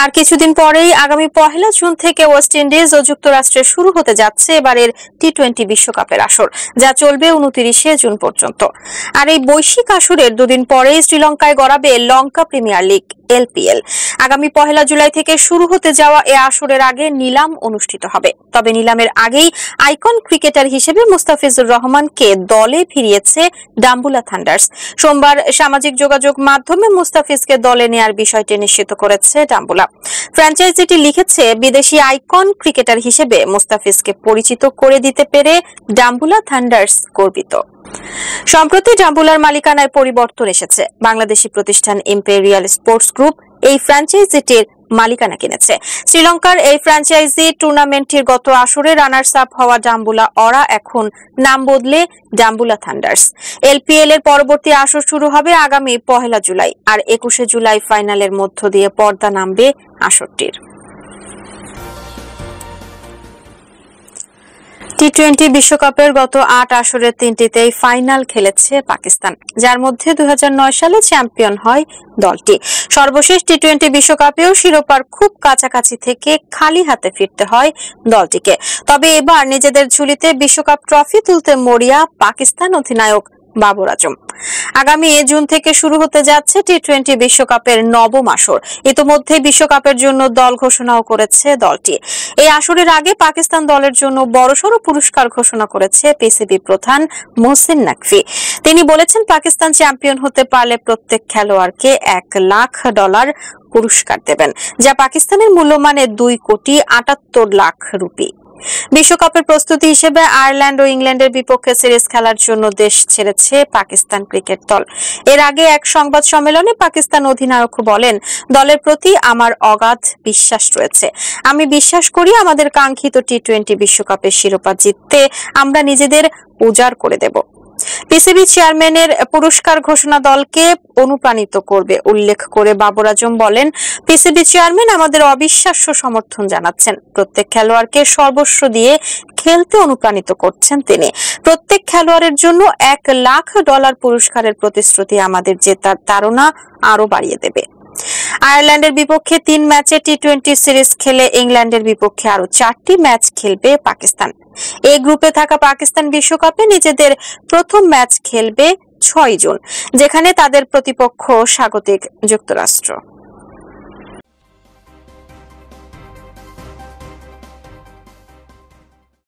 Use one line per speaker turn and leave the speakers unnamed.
আর কিছুদিন পরেই আগামী 1 জুন থেকে ওয়েস্ট ইন্ডিজ ও যুক্তরাষ্ট্রে শুরু হতে যাচ্ছে এবারের টি-20 বিশ্বকাপের আসর, যা চলবে 29 জুন পর্যন্ত। আর এই বৈশ্বিক আসরের দুদিন পরেই শ্রীলঙ্কায় গড়াবে লঙ্কা প্রিমিয়ার লিগ এলপিএল। আগামী 1 জুলাই থেকে শুরু হতে যাওয়া এ আসরের আগে নিলাম অনুষ্ঠিত হবে। তবে নিলামের আগেই আইকন ক্রিকেটার হিসেবে মুস্তাফিজুর রহমানকে দলে ফিরিয়েছে ডাম্বুলা থান্ডার্স। সোমবার সামাজিক যোগাযোগ মাধ্যমে মুস্তাফিজকে দলে নেয়ার বিষয়টি নিশ্চিত করেছে ডাম্বুলা। ফ্র্যাঞ্চাইজিটি লিখেছে, বিদেশি আইকন ক্রিকেটার হিসেবে মুস্তাফিজকে পরিচিত করে দিতে পেরে ডাম্বুলা থান্ডার্স গর্বিত। সম্প্রতি ডাম্বুলার মালিকানায় পরিবর্তন এসেছে। বাংলাদেশি প্রতিষ্ঠান ইম্পেরিয়াল স্পোর্টস গ্রুপ এই ফ্র্যাঞ্চাইজিটির মালিকানা কিনেছে। শ্রীলঙ্কার এই ফ্র্যাঞ্চাইজি টুর্নামেন্টটির গত আসরে রানার্স আপ হওয়া ডাম্বুলা অরা এখন নাম বদলে ডাম্বুলা থান্ডার্স। এলপিএল এর পরবর্তী আসর শুরু হবে আগামী 1 জুলাই। আর 21 জুলাই ফাইনালের মধ্য দিয়ে পর্দা নামবে আসরটির। টি-20 বিশ্বকাপের গত 8 আসরের 3টিতেই ফাইনাল খেলেছে পাকিস্তান, যার মধ্যে 2009 সালে চ্যাম্পিয়ন হয় দলটি। সর্বশেষ টি-20 বিশ্বকাপেও শিরোপার খুব কাছাকাছি থেকে খালি হাতে ফিরতে হয় দলটিকে। তবে এবার নিজেদের ঝুলিতে বিশ্বকাপ ট্রফি তুলতে মরিয়া পাকিস্তান অধিনায়ক বাবর আজম। আগামী জুন থেকে শুরু হতে যাচ্ছে টি-20 বিশ্বকাপের নবম আসর। ইতোমধ্যে বিশ্বকাপের জন্য দল ঘোষণাও করেছে দলটি। এই আসরের আগে পাকিস্তান দলের জন্য বড়সড় পুরস্কার ঘোষণা করেছে পিসিবি প্রধান মোহসিন নাকভি। তিনি বলেছেন, পাকিস্তান চ্যাম্পিয়ন হতে পারলে প্রত্যেক খেলোয়াড়কে $1 লাখ পুরস্কার দেবেন, যা পাকিস্তানের মূল্যমানে 2,78 লাখ রুপি। বিশ্বকাপের প্রস্তুতি হিসেবে আয়ারল্যান্ড ও ইংল্যান্ডের বিপক্ষে সিরিজ খেলার জন্য দেশ ছেড়েছে পাকিস্তান ক্রিকেট দল। এর আগে এক সংবাদ সম্মেলনে পাকিস্তান অধিনায়ক বলেন, দলের প্রতি আমার অগাধ বিশ্বাস রয়েছে। আমি বিশ্বাস করি আমাদের কাঙ্ক্ষিত টি-20 বিশ্বকাপের শিরোপা জিততে আমরা নিজেদের উজাড় করে দেব। পিসিবি চেয়ারম্যানের পুরস্কার ঘোষণা দলকে অনুপ্রাণিত করবে উল্লেখ করে বাবর আজম বলেন, পিসিবি চেয়ারম্যান আমাদের অবিশ্বাস্য সমর্থন জানাচ্ছেন। প্রত্যেক খেলোয়াড়কে সর্বস্ব দিয়ে খেলতে অনুপ্রাণিত করছেন তিনি। প্রত্যেক খেলোয়াড়ের জন্য $1 লাখ পুরস্কারের প্রতিশ্রুতি আমাদের জেতার তাড়না আরো বাড়িয়ে দেবে। আয়ারল্যান্ডের বিপক্ষে 3 ম্যাচে টি-20 সিরিজ খেলে ইংল্যান্ডের বিপক্ষে আরো 4টি ম্যাচ খেলবে পাকিস্তান। এই গ্রুপে থাকা পাকিস্তান বিশ্বকাপে নিজেদের প্রথম ম্যাচ খেলবে 6 জুন, যেখানে তাদের প্রতিপক্ষ স্বাগতিক যুক্তরাষ্ট্র।